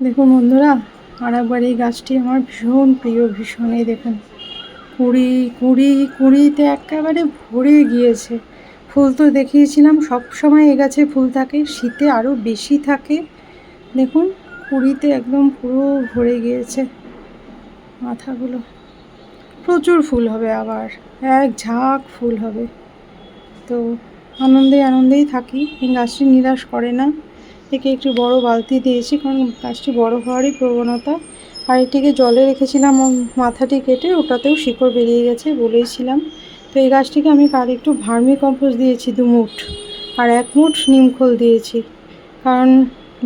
দেখুন বন্ধুরা, আর একবার এই গাছটি আমার ভীষণ প্রিয়, ভীষণ। এই দেখুন, কুড়ি কুড়ি কুড়িতে একেবারে ভরে গিয়েছে। ফুল তো দেখিয়েছিলাম, সব সময় এ গাছে ফুল থাকে, শীতে আরও বেশি থাকে। দেখুন, কুড়িতে একদম পুরো ভরে গিয়েছে মাথাগুলো। প্রচুর ফুল হবে, আবার এক ঝাঁক ফুল হবে। তো আনন্দেই থাকি। এই গাছটি নিরাশ করে না। একে একটু বড় বালতি দিয়েছি, কারণ গাছটি বড় হওয়ারই প্রবণতা। আর এটিকে জলে রেখেছিলাম, মাথাটি কেটে ওটাতেও শিকড় বেরিয়ে গেছে, বলেইছিলাম। তো এই গাছটিকে আমি কাল একটু ভার্মি কম্পোস্ট দিয়েছি 2 মুঠ, আর 1 মুঠ নিমখোল দিয়েছি। কারণ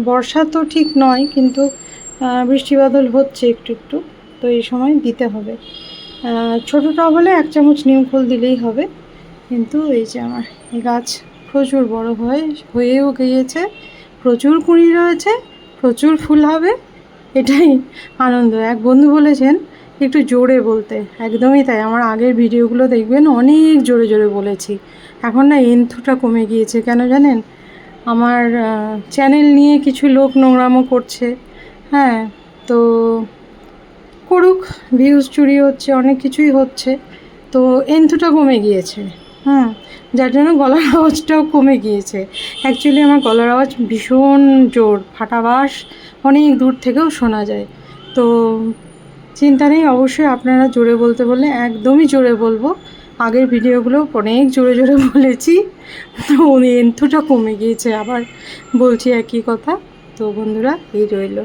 বর্ষা তো ঠিক নয়, কিন্তু বৃষ্টি বাদল হচ্ছে একটু একটু, তো এই সময় দিতে হবে। ছোটোটা হলে 1 চামচ নিমখোল দিলেই হবে। কিন্তু এই যে আমার এই গাছ প্রচুর বড় হয়েও গিয়েছে, প্রচুর কুঁড়ি রয়েছে, প্রচুর ফুল হবে, এটাই আনন্দ। এক বন্ধু বলেছেন একটু জোরে বলতে, একদমই তাই। আমার আগের ভিডিওগুলো দেখবেন, অনেক জোরে জোরে বলেছি। এখন না এন্থুটা কমে গিয়েছে, কেন জানেন? আমার চ্যানেল নিয়ে কিছু লোক নোংরামো করছে। হ্যাঁ, তো করুক, ভিউজ চুরি হচ্ছে, অনেক কিছুই হচ্ছে, তো এন্থুটা কমে গিয়েছে। যার জন্য গলার আওয়াজটাও কমে গিয়েছে। অ্যাকচুয়ালি আমার গলার আওয়াজ ভীষণ জোর, ফাটা বাঁশ, অনেক দূর থেকেও শোনা যায়। তো চিন্তা নেই, অবশ্যই আপনারা জোরে বলতে বললে একদমই জোরে বলবো। আগের ভিডিওগুলো অনেক জোরে জোরে বলেছি, তো এন্থুটা কমে গিয়েছে, আবার বলছি একই কথা। তো বন্ধুরা, এই রইল।